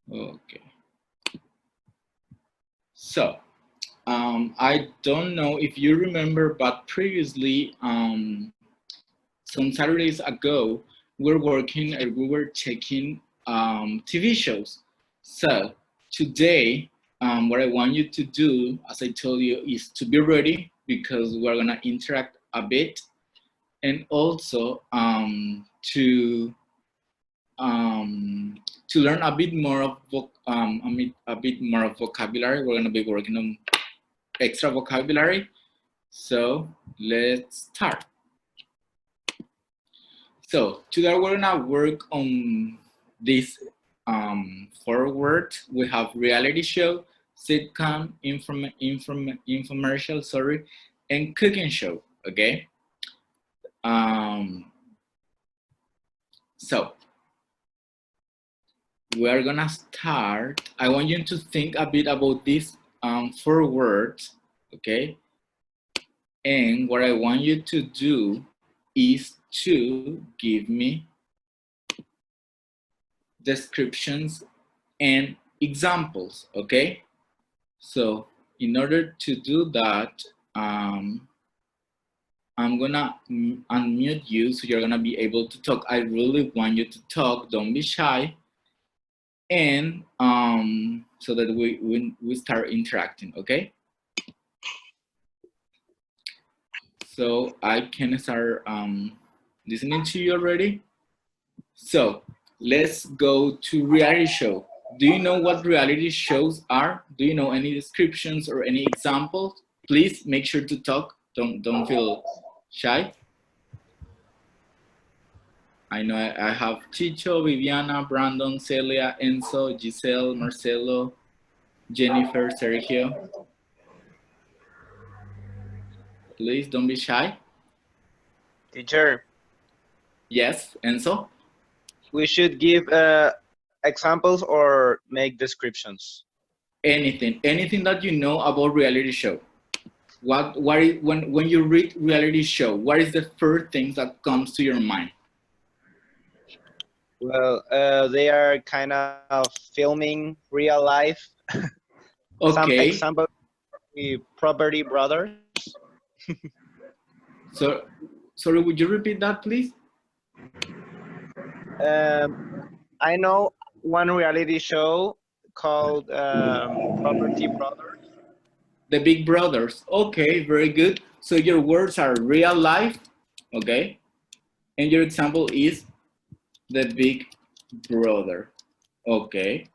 Okay. So, I don't know if you remember, but previously, some Saturdays ago, we were working and we were checking TV shows. So today, what I want you to do, as I told you, is to be ready because we're gonna interact a bit, and also to learn a bit more of a bit more of vocabulary. We're gonna be working on extra vocabulary. So let's start. So today we're gonna work on this four words. We have reality show, sitcom, infomercial, sorry, and cooking show. Okay. Um, so we are gonna start. I want you to think a bit about these four words. Okay. And what I want you to do is to give me descriptions and examples, okay? So in order to do that, I'm gonna unmute you so you're gonna be able to talk. I really want you to talk, don't be shy. And so that we start interacting, okay? So I can start listening to you already. So let's go to reality show. Do you know what reality shows are? Do you know any descriptions or any examples? Please make sure to talk. Don't feel shy. I know I have Chicho, Viviana, Brandon, Celia, Enzo, Giselle, Marcelo, Jennifer, Sergio. Please don't be shy. Teacher, Yes, Enzo. we should give examples or make descriptions. Anything that you know about reality show. What is, when you read reality show, what is the first thing that comes to your mind? Well, they are kind of filming real life. Some Okay, example, the Property Brothers. so sorry, would you repeat that, please? I know one reality show called Property Brothers. The Big Brothers. Okay, very good. So your words are real life, okay, and your example is the Big Brother. Okay,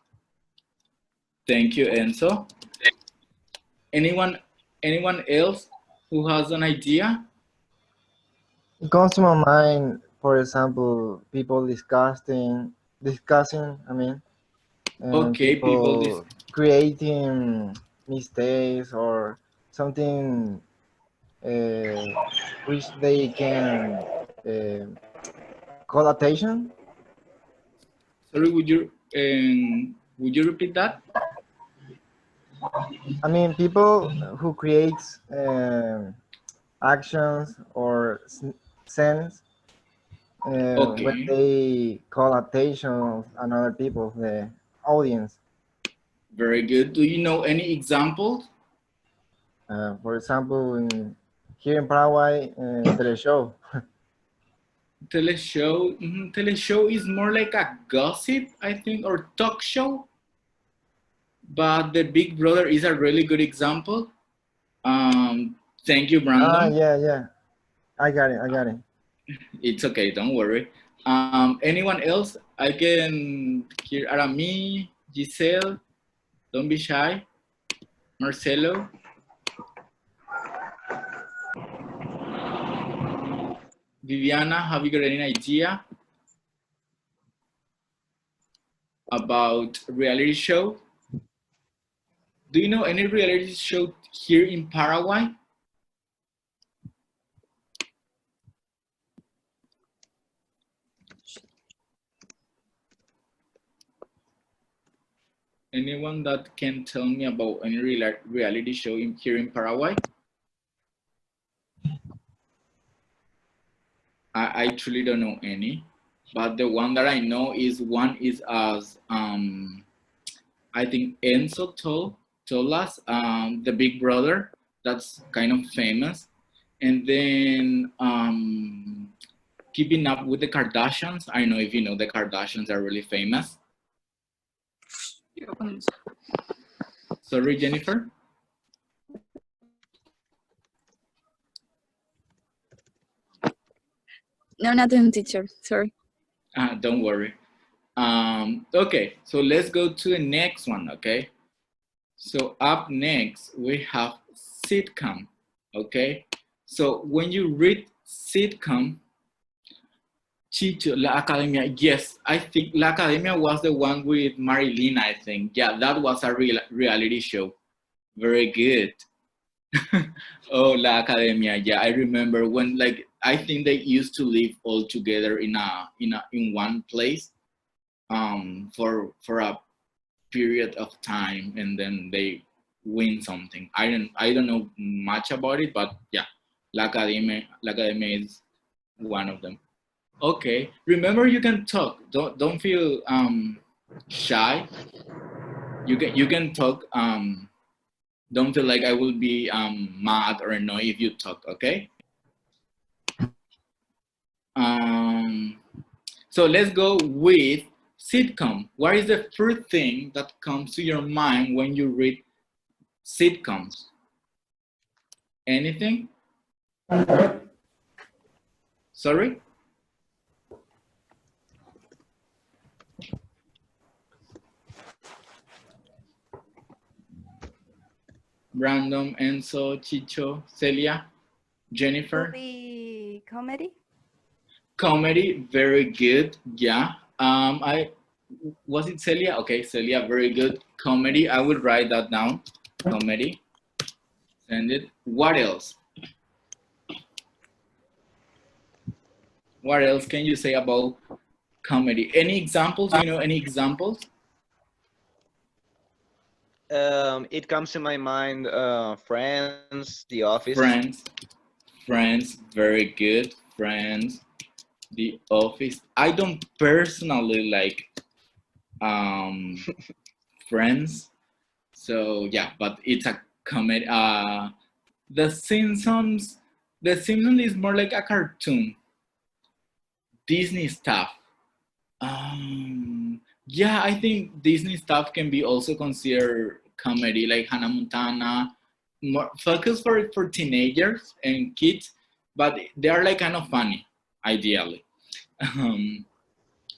thank you, Enzo. Anyone, anyone else who has an idea? It comes to my mind, for example, people discussing, and Okay, people, this. people creating mistakes or something which they can call attention. Sorry, would you repeat that? I mean, people who creates actions or scenes when Okay, they call attention of another people, the audience. very good. Do you know any examples? For example, here in Paraguay, teleshow. Teleshow. Teleshow is more like a gossip, I think, or talk show. But the Big Brother is a really good example. Thank you, Ah, Brandon. yeah. I got it. It's okay, don't worry. Anyone else? I can hear Arami, Giselle. Don't be shy. Marcelo. Viviana, have you got any idea about reality show? Do you know any reality show here in Paraguay? Anyone that can tell me about any reality show here in Paraguay? I truly don't know any, but the one that I know is one is as I think Enzo told us, the Big Brother. That's kind of famous. And then Keeping Up with the Kardashians. I don't know if you know the Kardashians are really famous. Sorry, Jennifer. No, nothing, teacher. Sorry. Don't worry. Okay, so let's go to the next one, okay? So up next, we have sitcom, okay? So when you read sitcom, Chicho, La Academia, yes, I think La Academia was the one with Marilyn, I think. Yeah, that was a reality show. Very good. Oh, La Academia, yeah, I remember when, like, I think they used to live all together in one place for a period of time, and then they win something. I don't know much about it, but yeah, La Academia is one of them. Okay, remember, you can talk. Don't feel shy. You can talk. Don't feel like I will be mad or annoyed if you talk. Okay. So let's go with sitcom. What is the first thing that comes to your mind when you read sitcoms? Anything? Sorry? Brandon, Enzo, Chicho, Celia, Jennifer? Comedy? Comedy, very good. Yeah. Was it Celia? Okay, Celia, very good. Comedy, I will write that down. Comedy. Send it. What else? What else can you say about comedy? Any examples? Do you know any examples? It comes to my mind, Friends, The Office. Friends, very good. Friends, The Office. I don't personally like Friends, so yeah, but it's a comedy. The Simpsons is more like a cartoon. Disney stuff. Yeah, I think Disney stuff can be also considered comedy, like Hannah Montana, more focused for teenagers and kids, but they are like kind of funny, ideally.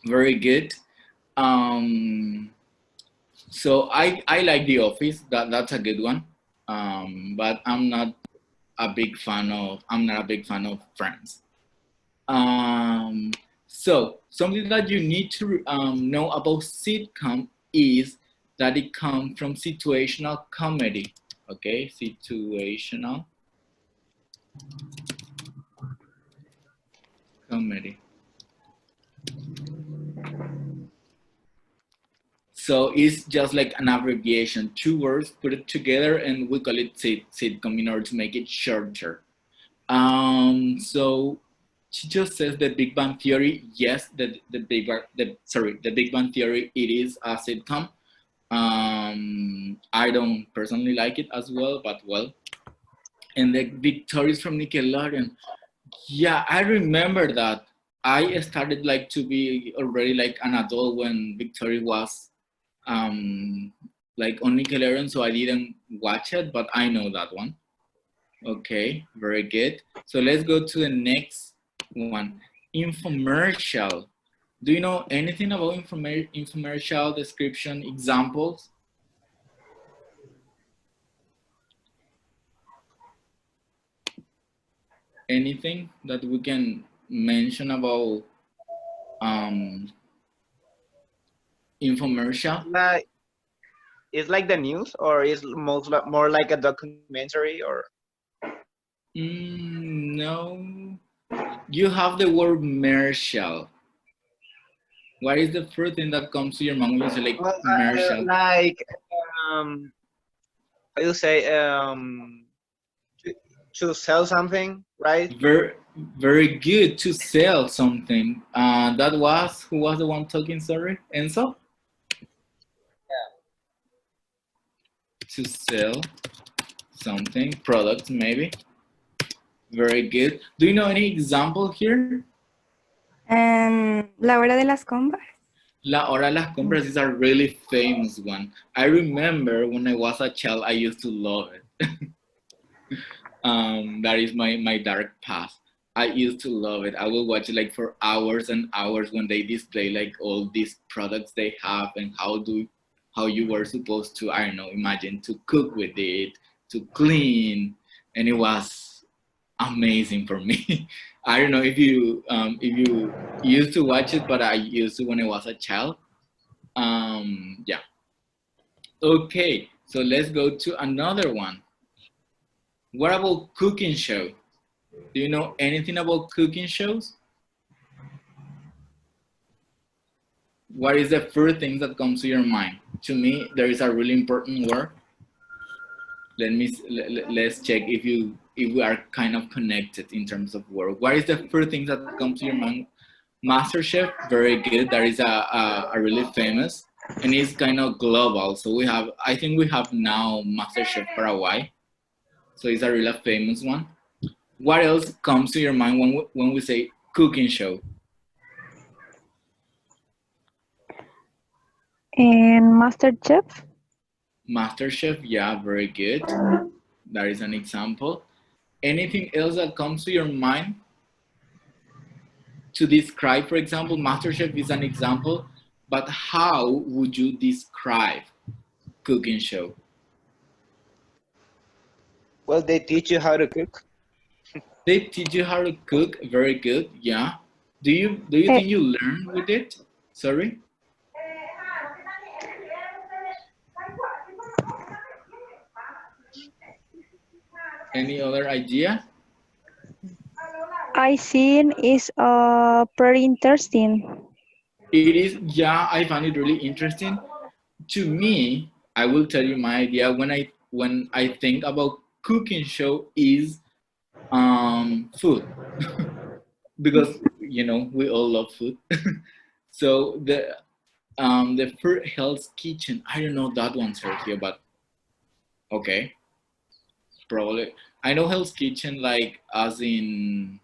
Very good. So I like The Office. That's a good one. But I'm not a big fan of Friends. So something that you need to know about sitcom is that it comes from situational comedy. Okay, situational comedy. So it's just like an abbreviation, 2 words put it together, and we call it sitcom in order to make it shorter. So she just says the Big Bang Theory. Yes, the Big Bang Theory. It is a sitcom. I don't personally like it as well, but well. And the Victorious from Nickelodeon. Yeah, I remember that. I started like to be already like an adult when Victoria was like on Nickelodeon, so I didn't watch it, but I know that one. Okay, very good. So let's go to the next one. Infomercial. Do you know anything about infomercial description examples? Anything that we can mention about infomercial? It's like the news, or is more like a documentary, or? No. You have the word mercial. What is the first thing that comes to your mind when you say like mercial? Like, how you say, to sell something, right? Very good, to sell something. Who was the one talking, sorry? Enzo? to sell something, products maybe. Very good. Do you know any example here? La hora de las compras. La hora de las compras is a really famous one. I remember when I was a child, I used to love it. That is my dark past. I used to love it. I will watch it like for hours and hours when they display like all these products they have and how you were supposed to, I don't know, imagine to cook with it, to clean, and it was amazing for me. I don't know if you used to watch it, but I used to when I was a child. Yeah. Okay, so let's go to another one. What about cooking show? Do you know anything about cooking shows? What is the first thing that comes to your mind? To me, there is a really important word. Let's check if we are kind of connected in terms of work. What is the first thing that comes to your mind? MasterChef, very good. That is a really famous, and it's kind of global. So I think we have now MasterChef Paraguay. So it's a really famous one. What else comes to your mind when we say cooking show? And MasterChef. MasterChef, yeah, very good. That is an example. Anything else that comes to your mind to describe, for example, MasterChef is an example, but how would you describe cooking show? Well, they teach you how to cook. They teach you how to cook, very good, yeah. Do you think you learn with it? Sorry? Any other idea? I seen is pretty interesting. It is, yeah, I find it really interesting. To me, I will tell you my idea when I think about cooking show is food. Because you know we all love food. So the first Hell's Kitchen, I don't know that one, Sergio, but okay, probably. I know Hell's Kitchen like as in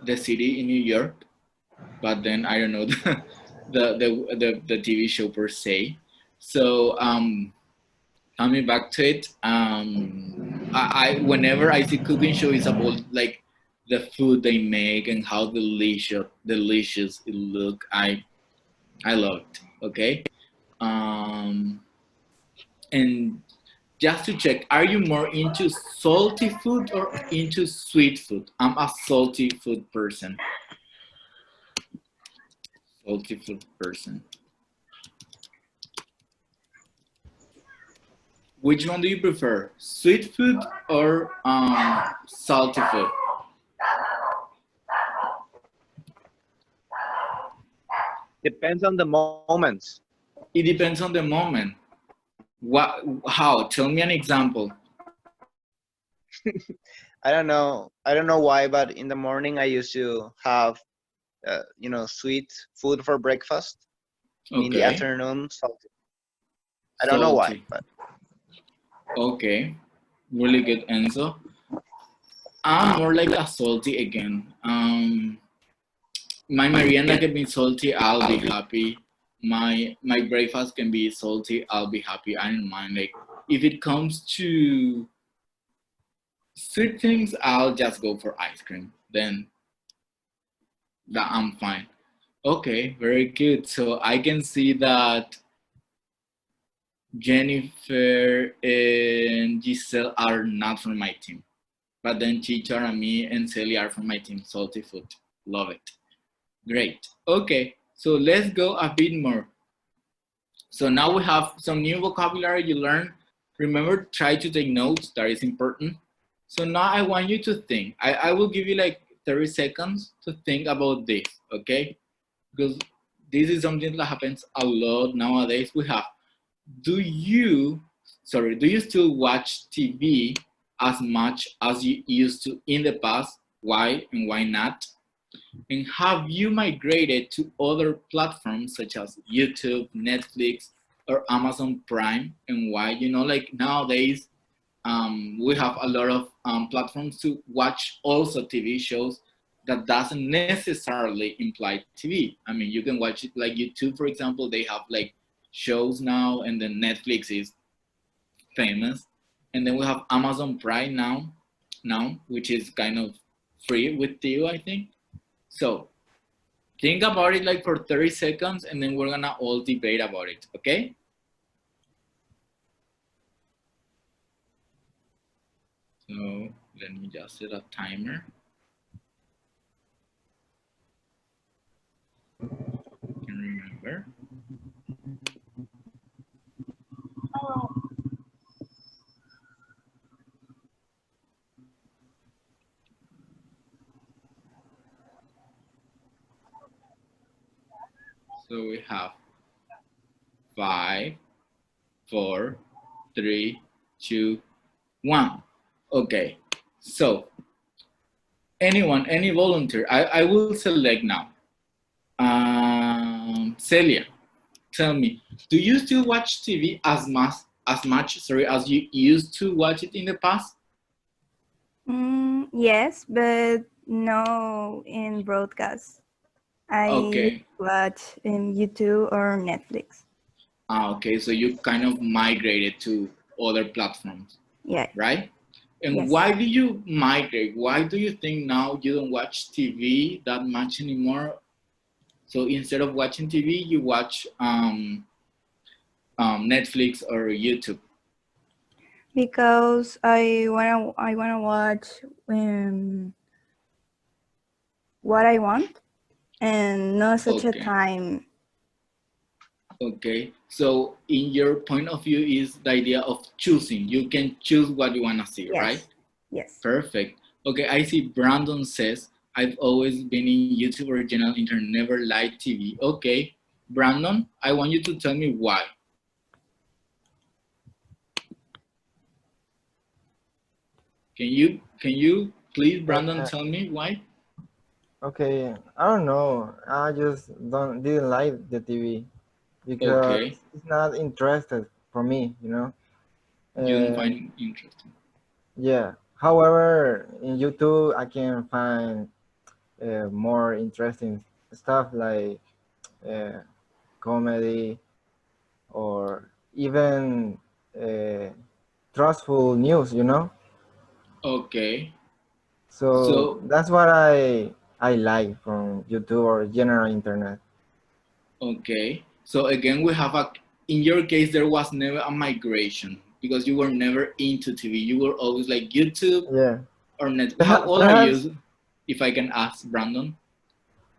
the city in New York, but then I don't know the TV show per se. So coming back to it, I whenever I see cooking show, it's about like the food they make and how delicious it look. I love it. Okay, and just to check, are you more into salty food or into sweet food? I'm a salty food person. Salty food person. Which one do you prefer? Sweet food or salty food? Depends on the moments. It depends on the moment. What? How? Tell me an example. I don't know why, but in the morning I used to have, sweet food for breakfast. Okay. In the afternoon, salty. I don't know why, but okay, really good answer. I'm more like a salty again. My merienda can be salty, I'll be happy. My breakfast can be salty, I'll be happy. I don't mind. Like if it comes to sweet things, I'll just go for ice cream. Then that I'm fine. Okay, very good. So I can see that Jennifer and Giselle are not from my team. But then Chichar and me and Celia are from my team. Salty food. Love it. Great. Okay, so let's go a bit more. So now we have some new vocabulary you learn. Remember, try to take notes. That is important. So now I want you to think. I will give you like 30 seconds to think about this, okay? Because this is something that happens a lot nowadays. Do you still watch TV as much as you used to in the past? Why and why not? And have you migrated to other platforms such as YouTube, Netflix, or Amazon Prime, and why? You know, like nowadays, we have a lot of platforms to watch also TV shows that doesn't necessarily imply TV. I mean, you can watch it like YouTube, for example, they have like shows now, and then Netflix is famous. And then we have Amazon Prime now, which is kind of free with you, I think. So think about it like for 30 seconds, and then we're gonna all debate about it, okay? So let me just set a timer. Can remember. So we have 5, 4, 3, 2, 1. Okay, so any volunteer, I will select now. Celia, tell me, do you still watch TV as much as you used to watch it in the past? Yes, but no in broadcast. I Okay. watch in YouTube or Netflix. Okay, so you kind of migrated to other platforms, Yeah. right? And Yes. why do you migrate? Why do you think now you don't watch TV that much anymore? So instead of watching TV, you watch Netflix or YouTube? Because I wanna watch what I want, and not such a Okay. time. Okay, so in your point of view is the idea of choosing. You can choose what you want to see, Yes. right? Yes. Perfect. Okay, I see Brandon says, I've always been in YouTube original internet, never liked TV. Okay, Brandon, I want you to tell me why. Can you please, Brandon, tell me why? Okay, I don't know. I just didn't like the TV because Okay, it's not interested for me, you know. you don't And find interesting. yeah. However, in YouTube, I can find more interesting stuff like uh, comedy or even trustful news, you know. Okay, So so that's what I like from YouTube or general internet. okay, so again, we have in your case, there was never a migration because you were never into TV. You were always like YouTube Yeah. or Netflix. How old are Perhaps you, if I can ask, Brandon?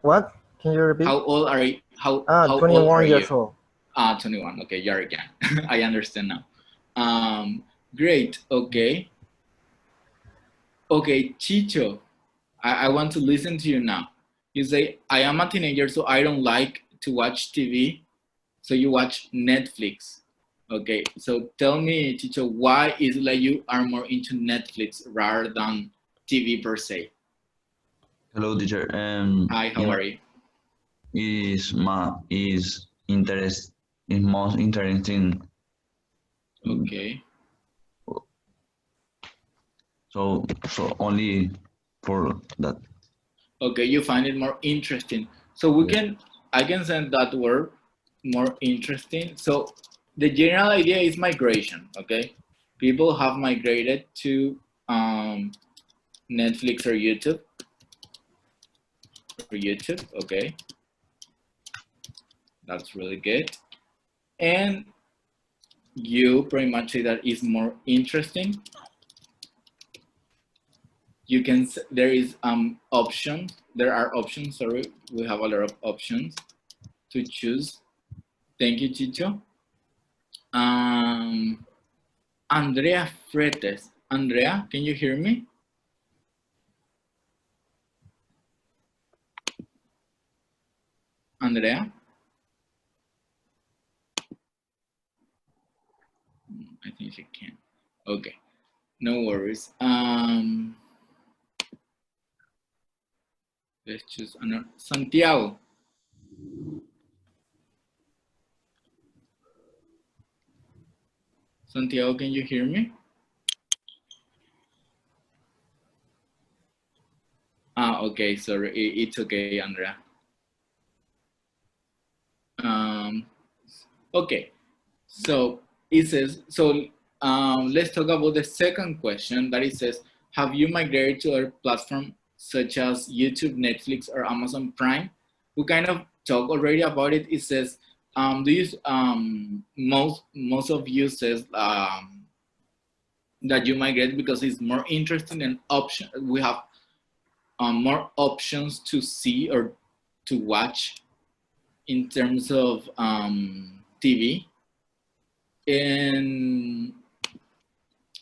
what? Can you repeat? How old are you? How old are 21 you? years old. 21. Okay, you're young. I understand now. Great. Okay. Okay, Chicho, I want to listen to you now. You say, I am a teenager, so I don't like to watch TV. So you watch Netflix. Okay, so tell me, Chicho, why is it like you are more into Netflix rather than TV per se? Hello, teacher. Hi, how are you? Is interest is most interesting. Okay. So only for that. Okay, you find it more interesting. So I can send that word, more interesting. So the general idea is migration, okay? People have migrated to Netflix or YouTube. Okay. That's really good. And you pretty much say that is more interesting. You can, there are options, sorry, we have a lot of options to choose. Thank you, Chicho. Andrea Fretes. Andrea, can you hear me? Andrea? I think she can. Okay, no worries. Let's choose another. Santiago. Santiago, can you hear me? Okay, sorry, it's okay, Andrea. Okay, so it says, let's talk about the second question that it says, have you migrated to a platform such as YouTube, Netflix, or Amazon Prime? We kind of talked already about it. It says, most of you says that you migrate because it's more interesting and option. We have more options to see or to watch in terms of TV. And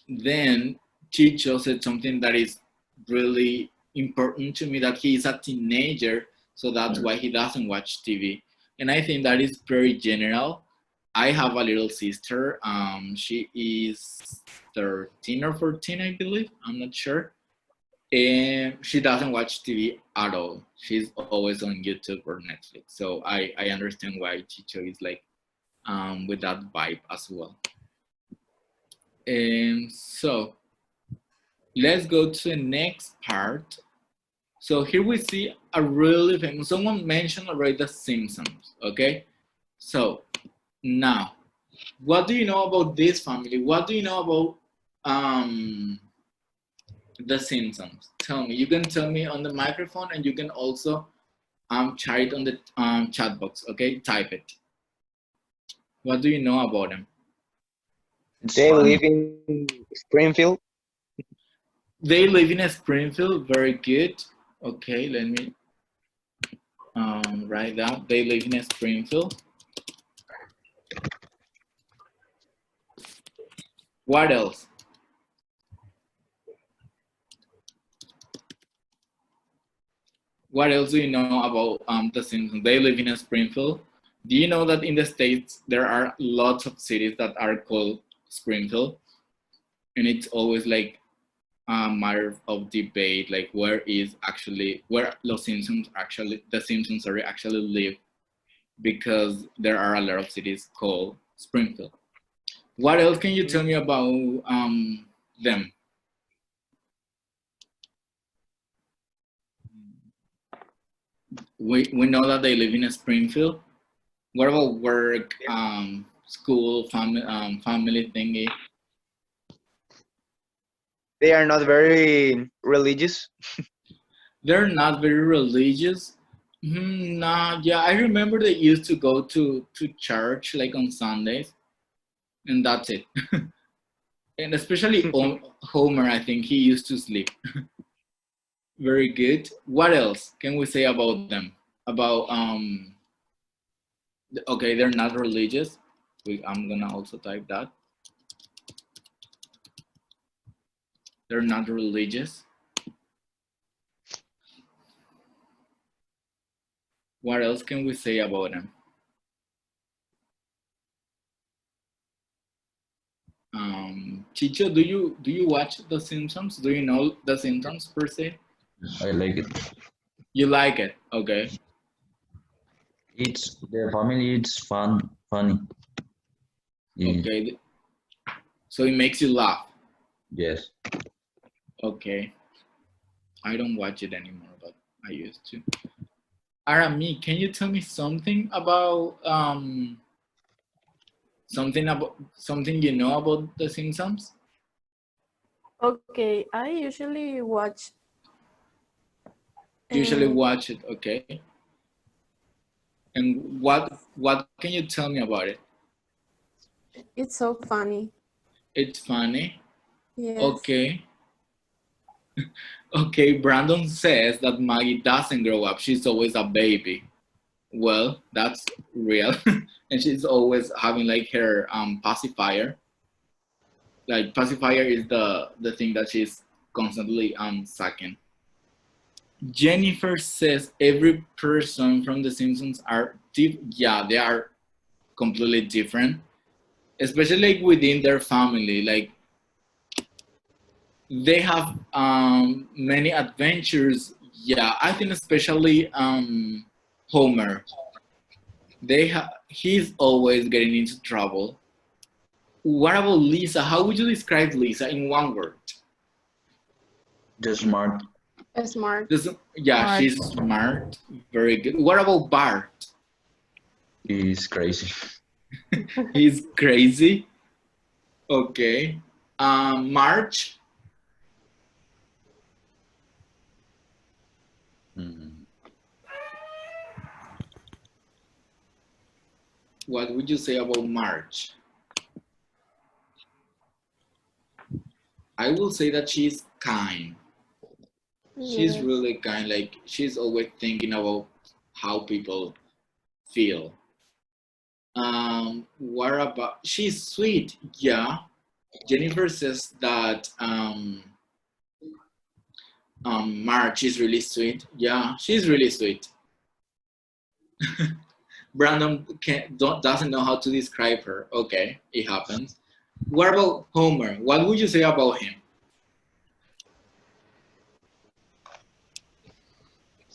then Chicho said something that is really important to me, that he is a teenager, so that's why he doesn't watch TV. And I think that is very general. I have a little sister. She is 13 or 14, I believe. I'm not sure. And she doesn't watch TV at all. She's always on YouTube or Netflix. So I understand why Chicho is like with that vibe as well. And so let's go to the next part. So here we see a really famous, someone mentioned already The Simpsons, okay? So now, what do you know about this family? What do you know about The Simpsons? Tell me. You can tell me on the microphone, and you can also chat it on the chat box, okay? Type it. What do you know about them? They live in Springfield. They live in Springfield. Very good. Okay, let me write down. They live in Springfield. What else? What else do you know about The Simpsons? They live in Springfield. Do you know that in the States, there are lots of cities that are called Springfield? And it's always like a matter of debate, like where The Simpsons actually live, because there are a lot of cities called Springfield. What else can you tell me about them? We know that they live in Springfield. What about work, school, family thingy? They are not very religious. They're not very religious. Nah, yeah, I remember they used to go to church like on Sundays, and that's it. And especially Homer, I think he used to sleep. Very good. What else can we say about them? About okay, they're not religious. I'm gonna also type that. They're not religious. What else can we say about them? Chicho, do you watch The Simpsons? Do you know The Simpsons per se? I like it. You like it? Okay. It's the family. It's funny. Yeah. Okay. So it makes you laugh. Yes. Okay. I don't watch it anymore, but I used to. Arami, can you tell me something about something you know about The Simpsons? Okay, I usually watch. Usually watch it, okay. And what can you tell me about it? It's so funny. It's funny. Yes. Okay. Okay, Brandon says that Maggie doesn't grow up. She's always a baby. Well, that's real. And she's always having like her pacifier. Like pacifier is the thing that she's constantly sucking. Jennifer says every person from The Simpsons are yeah, they are completely different, especially like within their family. Like they have many adventures. Yeah, I think especially Homer. He's always getting into trouble. What about Lisa? How would you describe Lisa in one word? Just smart. Smart. Yeah, Smart. she's smart. Very good. What about Bart? Is crazy. He's crazy. Okay. March? Mm. What would you say about March? I will say that she's kind. She's Yes. really kind. Like, she's always thinking about how people feel. What about, she's sweet. Yeah. Jennifer says that March is really sweet. Yeah, she's really sweet. Brandon doesn't know how to describe her. Okay, it happens. What about Homer? What would you say about him?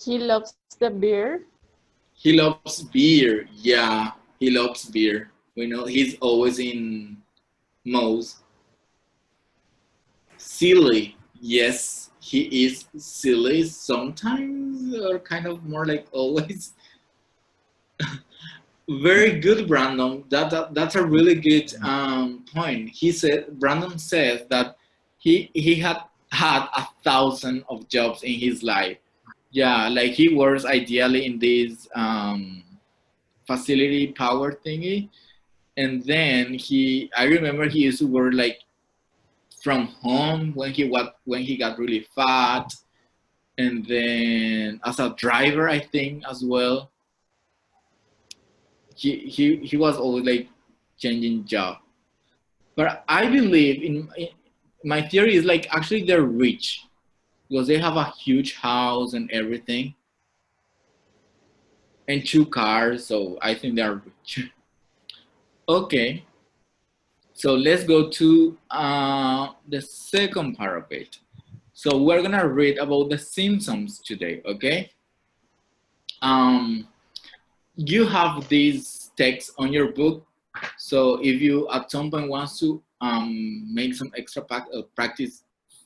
He loves the beer. He loves beer. Yeah, he loves beer. We know he's always in Moe's. Silly. Yes, he is silly sometimes, or kind of more like always. Very good, Brandon. That's a really good point. Brandon says that he had 1,000 of jobs in his life. Yeah, like he works ideally in this facility power thingy, and then I remember he used to work like from home when he got really fat, and then as a driver, I think, as well. He was always like changing job. But I believe in my theory is like actually they're rich because they have a huge house and everything and 2 cars, so I think they're rich. Okay, so let's go to the second part of it. So we're gonna read about the Simpsons today, okay? You have these texts on your book, so if you at some point wants to make some extra practice,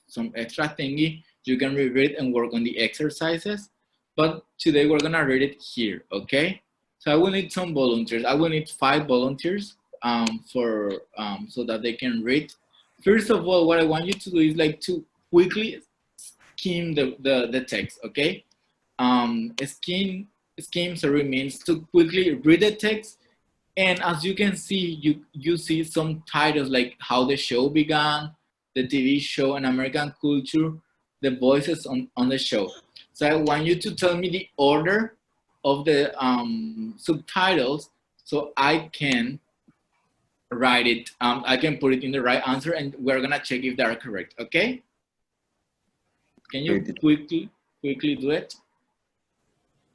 some extra thingy, you can reread and work on the exercises. But today we're gonna read it here, okay? So I will need some volunteers. I will need 5 volunteers so that they can read. First of all, what I want you to do is like to quickly skim the text, okay? Skim, sorry, means to quickly read the text, and as you can see, you see some titles like How the Show Began, the TV show, and American Culture, the voices on the show. So I want you to tell me the order of the subtitles so I can write it, I can put it in the right answer, and we're gonna check if they are correct, okay? Can you quickly do it?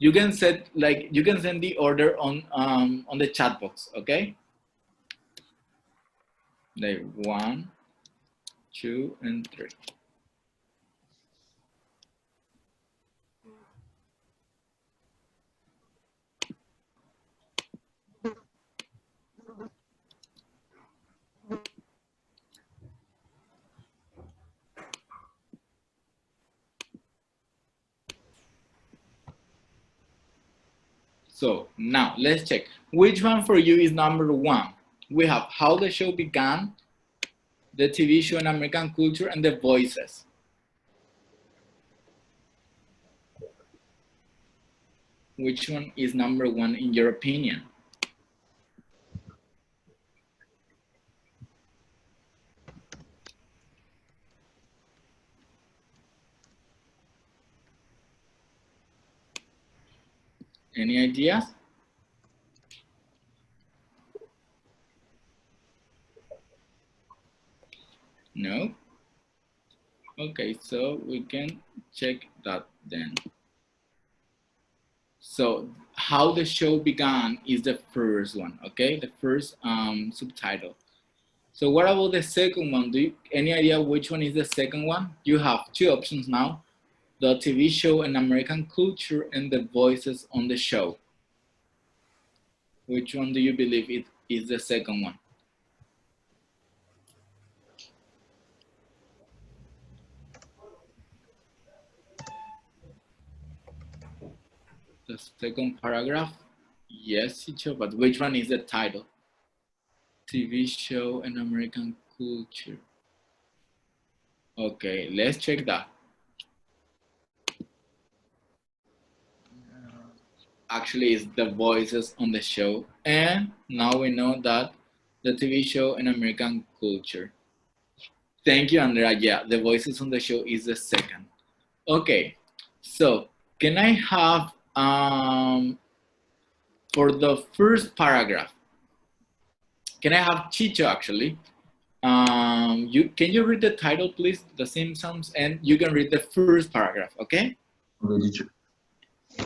You can send the order on the chat box, okay? Like 1, 2, and 3. So now let's check. Which one for you is number 1? We have How the Show Began, the TV show, and American Culture, and the voices. Which one is number 1 in your opinion? Any ideas? No? Okay, so we can check that then. So How the Show Began is the first one, okay? The first subtitle. So what about the second one? Any idea which one is the second one? You have 2 options now: the TV show and American Culture, and the voices on the show. Which one do you believe it is the second one? The second paragraph. Yes, teacher, but which one is the title? TV show and American culture. Okay, let's check that. Actually, it's the voices on the show. And now we know that the TV show and American culture. Thank you, Andrea. Yeah, the voices on the show is the second. Okay, so can I have, for the first paragraph, can I have Chicho actually? Can you read the title, please? The Simpsons, and you can read the first paragraph, okay? Okay, teacher.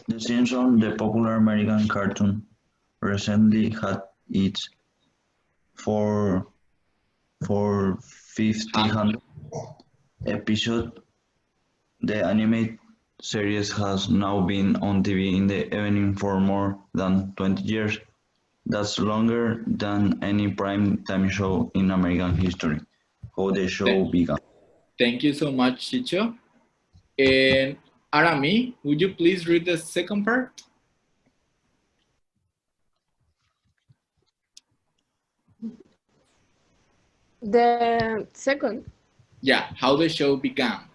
The Simpsons, the popular American cartoon, recently had its 500th episode. The animated series has now been on TV in the evening for more than 20 years. That's longer than any prime time show in American history. How the show began. Thank you so much, Chicho. And Arami, would you please read the second part? The second. Yeah, how the show began.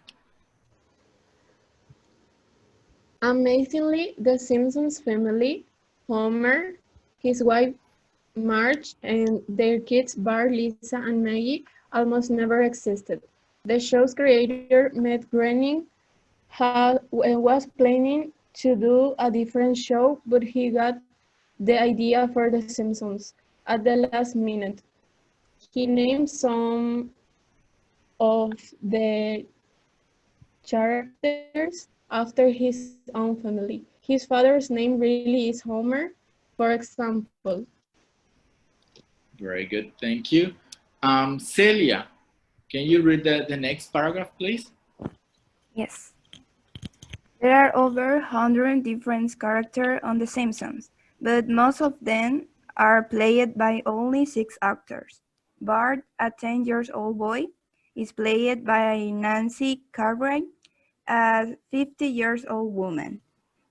Amazingly, the Simpsons family, Homer, his wife Marge, and their kids Bart, Lisa, and Maggie almost never existed. The show's creator, Matt Groening, was planning to do a different show, but he got the idea for The Simpsons at the last minute. He named some of the characters after his own family. His father's name really is Homer, for example. Very good, thank you. Celia, can you read the next paragraph, please? Yes. There are over 100 different characters on The Simpsons, but most of them are played by only 6 actors. Bart, a 10-year-old boy, is played by Nancy Cartwright, a 50-year-old woman.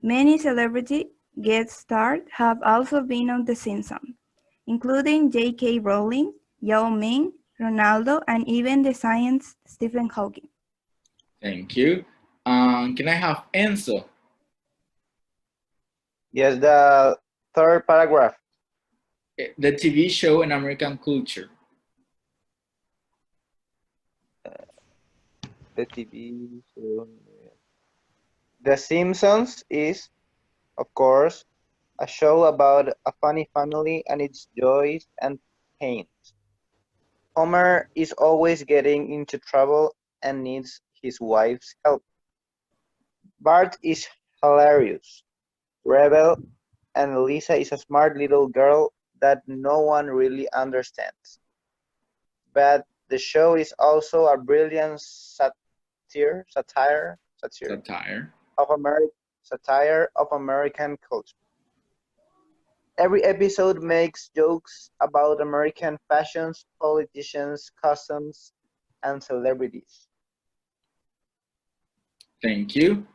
Many celebrity guest stars have also been on The Simpsons, including J.K. Rowling, Yao Ming, Ronaldo, and even the scientist Stephen Hawking. Thank you. Can I have Enzo? Yes, the third paragraph. The TV show and American culture. The TV show. The Simpsons is, of course, a show about a funny family and its joys and pains. Homer is always getting into trouble and needs his wife's help. Bart is hilarious, rebel, and Lisa is a smart little girl that no one really understands. But the show is also a brilliant satire of American culture. Every episode makes jokes about American fashions, politicians, customs, and celebrities. Thank you.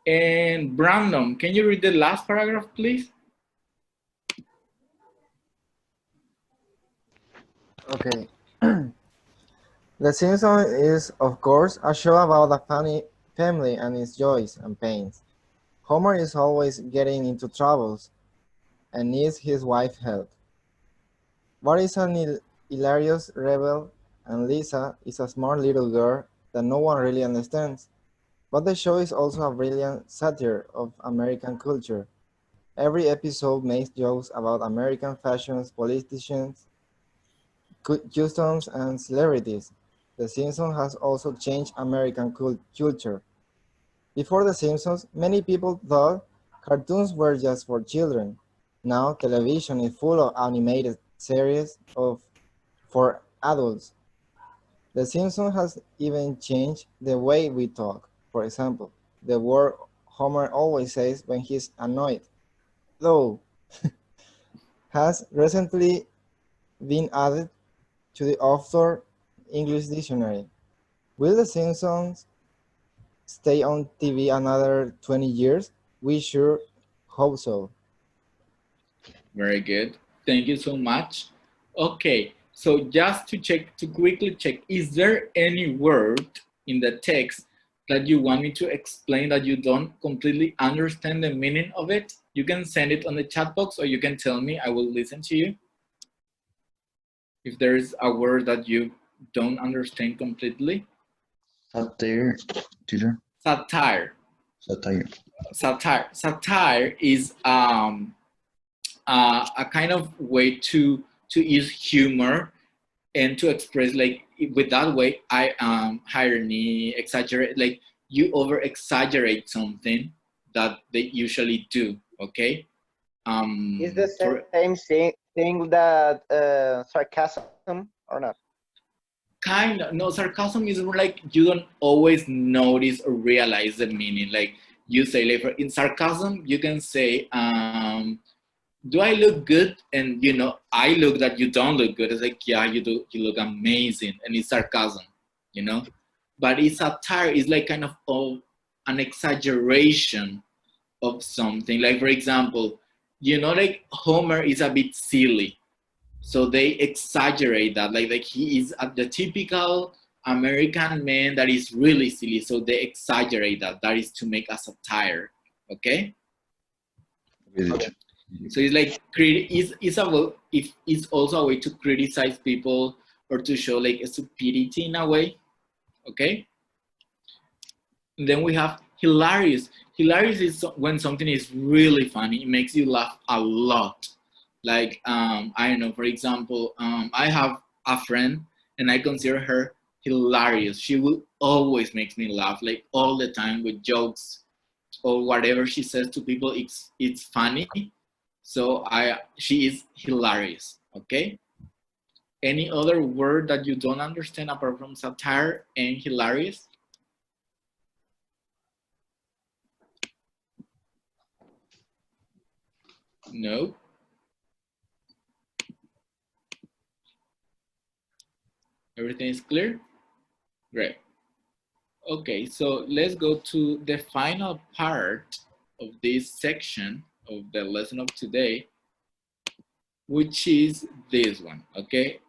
And Brandon, can you read the last paragraph, please? Okay. The Simpsons is, of course, a show about a funny family and its joys and pains. Homer is always getting into troubles and needs his wife's help. Bart is an hilarious rebel, and Lisa is a smart little girl that no one really understands. But the show is also a brilliant satire of American culture. Every episode makes jokes about American fashions, politicians, customs, and celebrities. The Simpsons has also changed American culture. Before The Simpsons, many people thought cartoons were just for children. Now, television is full of animated series for adults. The Simpsons has even changed the way we talk. For example, the word Homer always says when he's annoyed, though, has recently been added to the Oxford English Dictionary. Will The Simpsons stay on TV another 20 years? We sure hope so. Very good. Thank you so much. Okay, so just to check, to quickly check, is there any word in the text that you want me to explain that you don't completely understand the meaning of it? You can send it on the chat box or you can tell me, I will listen to you. If there is a word that you don't understand completely. Satire, teacher. Satire. Satire. Satire is a kind of way to use humor and to express, like, with that way, irony, exaggerate, like you over exaggerate something that they usually do. Okay. Is the same thing that sarcasm or not? Kind of. No, sarcasm is more like you don't always notice or realize the meaning. Like you say, like in sarcasm, you can say, do I look good? And you know, I look that you don't look good. It's like, yeah, you do. You look amazing, and it's sarcasm, you know. But it's satire. It's like kind of an exaggeration of something. Like for example, you know, like Homer is a bit silly, so they exaggerate that. Like he is the typical American man that is really silly, so they exaggerate that. That is to make a satire. Okay. Okay. So it's like it's also a way to criticize people or to show like a stupidity in a way. Okay. And then we have hilarious. Hilarious is when something is really funny. It makes you laugh a lot. Like I don't know. For example, I have a friend and I consider her hilarious. She will always make me laugh, like all the time with jokes or whatever she says to people. It's funny. So she is hilarious, okay? Any other word that you don't understand apart from satire and hilarious? No? Everything is clear? Great. Okay, so let's go to the final part of this section of the lesson of today, which is this one, okay?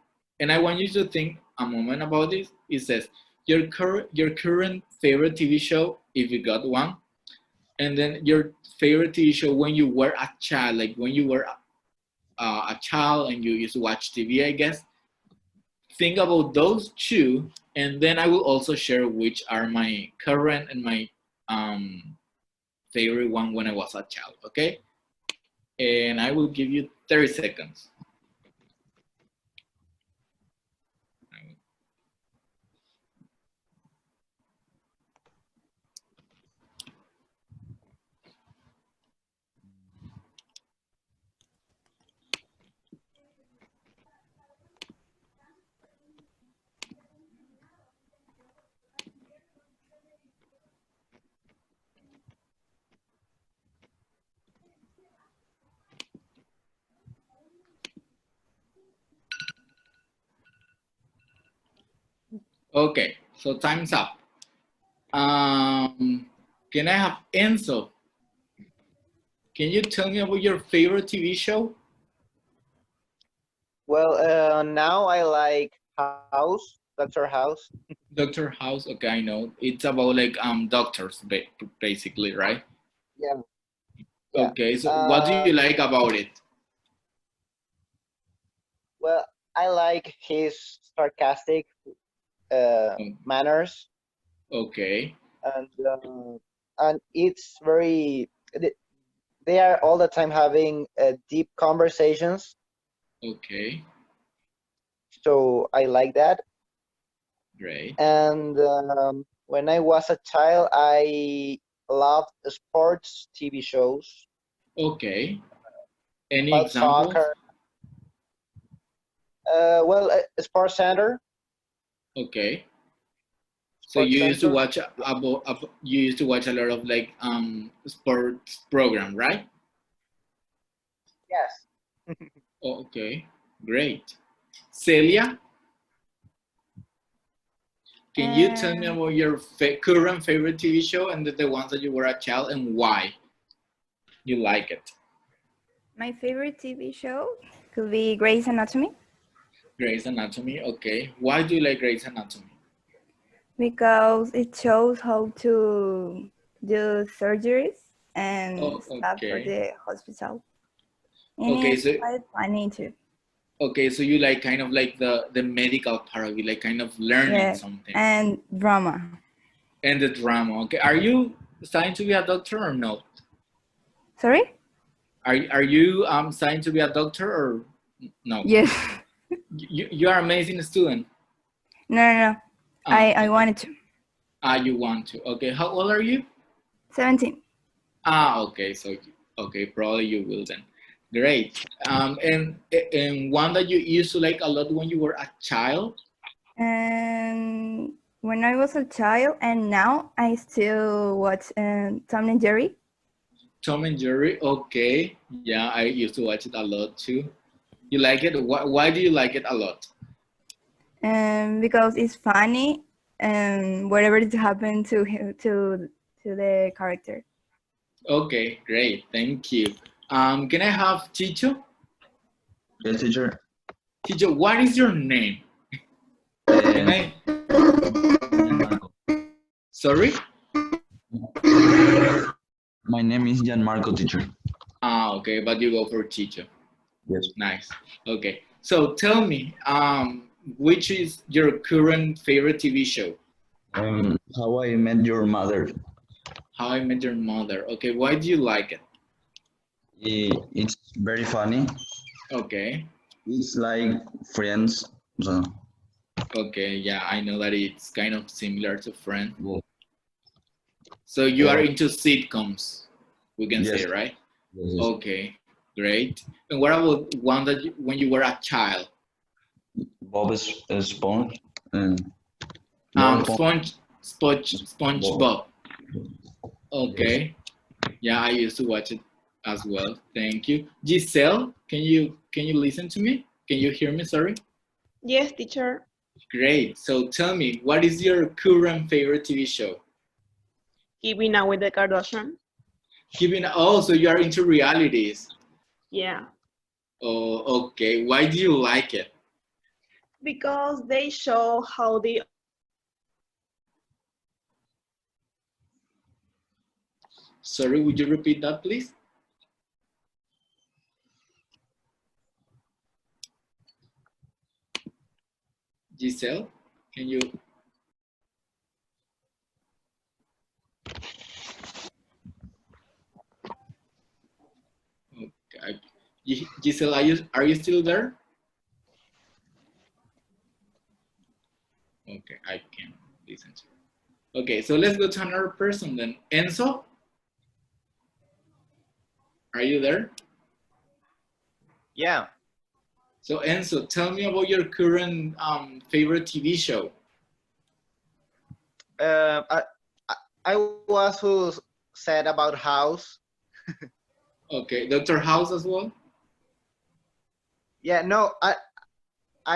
And I want you to think a moment about this. It says, your current favorite TV show, if you got one, and then your favorite TV show when you were a child, like when you were a child and you used to watch TV, I guess. Think about those two, and then I will also share which are my current and my favorite one when I was a child, okay? And I will give you 30 seconds. Okay, so time's up. Can I have Enzo? Can you tell me about your favorite TV show? Well, now I like House, Dr. House. Dr. House, okay, I know. It's about like doctors, basically, right? Yeah. Okay, so what do you like about it? Well, I like his sarcastic manners. Okay. And it's very, they are all the time having deep conversations. Okay. So I like that. Great. And when I was a child, I loved sports TV shows. Okay. Any examples? Soccer. Well, Sports Center. Okay. So you used to watch you used to watch a lot of like sports program, right? Yes. Oh, okay, great. Celia, can you tell me about your current favorite TV show and the ones that you were a child and why? you like it? My favorite TV show could be Grey's Anatomy Grey's Anatomy, okay. Why do you like Grey's Anatomy? because it shows how to do surgeries and Oh, stuff for okay. the hospital. And Okay, it's so quite funny too. okay, so you like kind of like the medical part of it, like kind of learning Yeah, something. and drama. And the drama, okay. Are you studying to be a doctor or no? Sorry? Are you studying to be a doctor or no? Yes. You are amazing student. No. I Okay. wanted to. You want to. Okay, how old are you? 17. Okay, so okay, probably you will then. Great. And one that you used to like a lot when you were a child? And when I was a child, and now I still watch Tom and Jerry. Tom and Jerry, okay. Yeah, I used to watch it a lot too. You like it? Why do you like it a lot? Because it's funny and whatever it happened to the character. Okay, great, thank you. Can I have Chicho? Yes, teacher. Chicho, what is your name? Can I? Gianmarco. Sorry? My name is Gianmarco, teacher. Okay, but you go for Chicho. Yes. Nice. Okay, so tell me, which is your current favorite TV show? How I Met Your Mother. How I Met Your Mother. Okay, why do you like it? It's very funny. Okay. It's like Friends. So, Okay, yeah, I know that it's kind of similar to Friends. well, So you are into sitcoms, we can yes. say, right? Yes. Okay, great. And what about one that when you were a child? Bob Esponge. Bob Esponge. SpongeBob. Okay. Yeah, I used to watch it as well. Thank you. Giselle, can you listen to me? Can you hear me? Sorry. Yes, teacher. Great. So tell me, what is your current favorite TV show? Keeping Up with the Kardashians. So you are into realities. Yeah. Oh, okay. Why do you like it? Because they show how the Sorry, would you repeat that, please? Giselle, can you? Okay. Giselle, are you still there? Okay, I can listen to you. Okay, so let's go to another person then. Enzo, are you there? Yeah. So Enzo, tell me about your current favorite TV show. I was who said about House. Okay, Dr. House as well? Yeah, no, I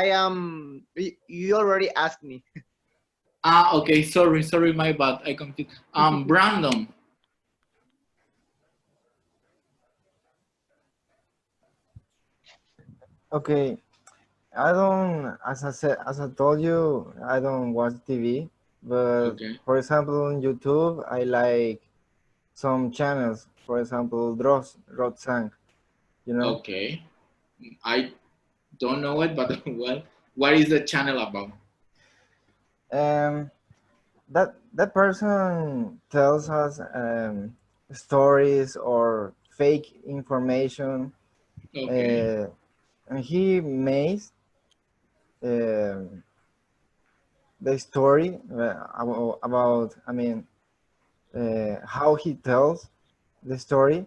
am. You already asked me. Okay, sorry, my bad. I confused. Brandon. Okay, I don't, as I told you, I don't watch TV, but Okay. for example, on YouTube, I like some channels. For example, Rod Sang, you know? Okay. I don't know it, but well, what is the channel about? That person tells us stories or fake information, Okay. and he makes the story about I mean, how he tells the story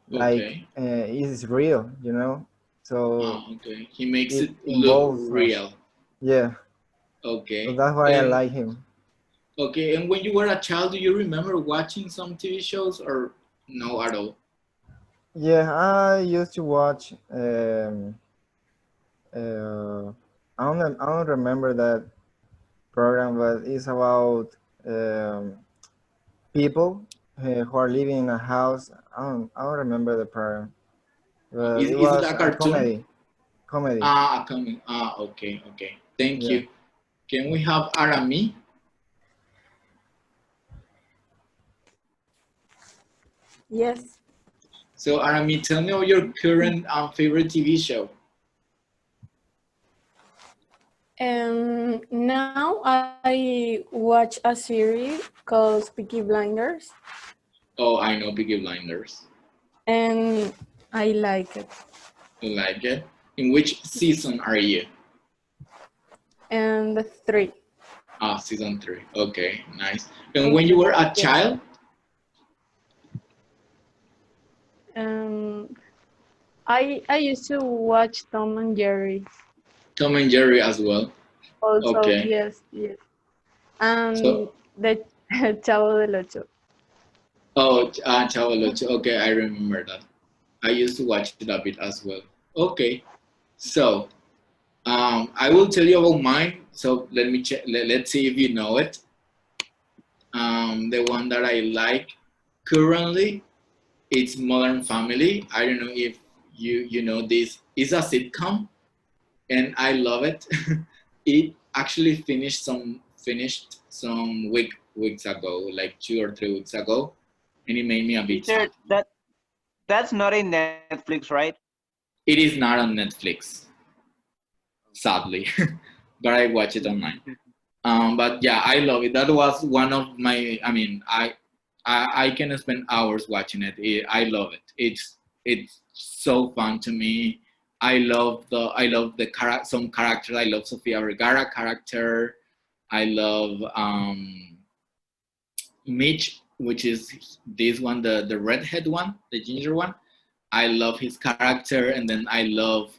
like Okay. is real, you know. So Okay. He makes it it look involves us. real. Yeah. Okay. So that's why I And like him. okay, and when you were a child, do you remember watching some TV shows or no at all? Yeah, I used to watch. I don't remember that program, but it's about people who are living in a house. I don't remember the program, but it Is it was a a cartoon? comedy. Ah, coming. Ah, okay, okay. Thank Yeah. you. Can we have Arami? Yes. So Arami, tell me about your current favorite TV show. Now I watch a series called Peaky Blinders, Oh, I know Peaky Blinders. and I like it. You like it? In which season are you? And 3. Ah, season 3. Okay, nice. And when you were a child? I used to watch Tom and Jerry. Tom and Jerry as well. Also, Okay. yes. And So, the Chavo del Ocho. oh, Chavo del Ocho. Okay, I remember that. I used to watch it a bit as well. Okay, so I will tell you about mine. So let me check. Let's see if you know it. The one that I like currently, it's Modern Family. I don't know if you know this. It's a sitcom, and I love it. It actually finished some weeks ago, like 2 or 3 weeks ago, and it made me a bit Teacher, sad. that's not in Netflix, right? It is not on Netflix, sadly, but I watch it online. But yeah, I love it. That was one of my. I mean, I can spend hours watching it. I love it. It's so fun to me. I love the some characters. I love Sofia Vergara character. I love Mitch, which is this one, the redhead one, the ginger one. I love his character, and then I love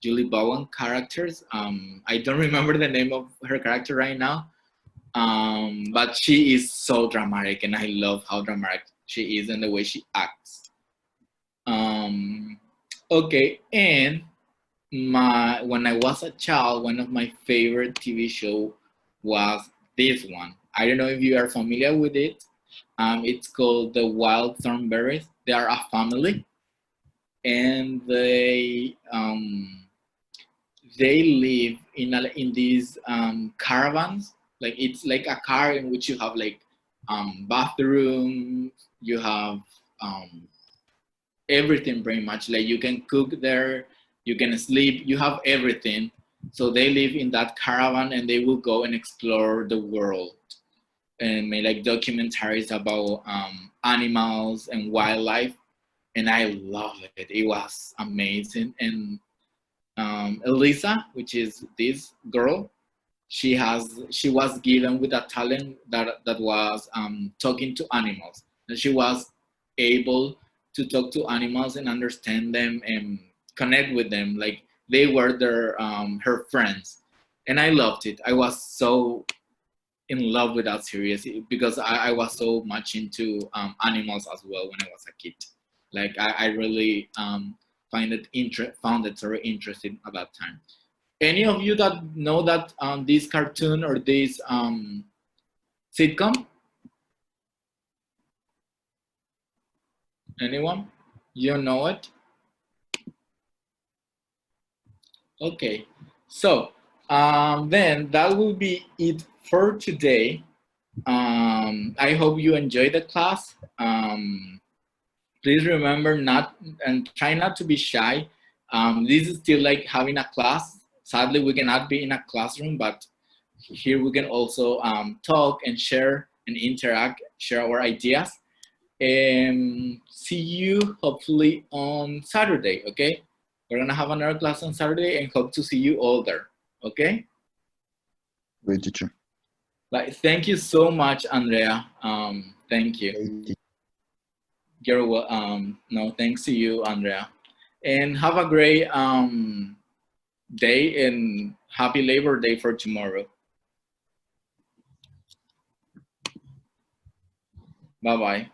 Julie Bowen characters. I don't remember the name of her character right now, but she is so dramatic, and I love how dramatic she is and the way she acts. Okay, and when I was a child, one of my favorite TV show was this one. I don't know if you are familiar with it. It's called The Wild Thornberrys. They are a family, and they live in these caravans. Like it's like a car in which you have like bathroom, you have everything pretty much. Like you can cook there, you can sleep, you have everything. So they live in that caravan and they will go and explore the world and make like documentaries about animals and wildlife. And I love it. It was amazing. And Elisa, which is this girl, she was given with a talent that was talking to animals, and she was able to talk to animals and understand them and connect with them like they were her friends. And I loved it. I was so in love with that series because I was so much into animals as well when I was a kid. Like I really found it very interesting at that time. Any of you that know that this cartoon or this sitcom? Anyone? You know it? Okay. So then that will be it for today. I hope you enjoyed the class. Please remember not and try not to be shy. This is still like having a class. Sadly, we cannot be in a classroom, but here we can also talk and share and interact, share our ideas. See you hopefully on Saturday, okay? We're gonna have another class on Saturday and hope to see you all there, okay? Great teacher. Like, thank you so much, Andrea. Thank you. You're no, thanks to you, Andrea. And have a great day and happy Labor Day for tomorrow. Bye-bye.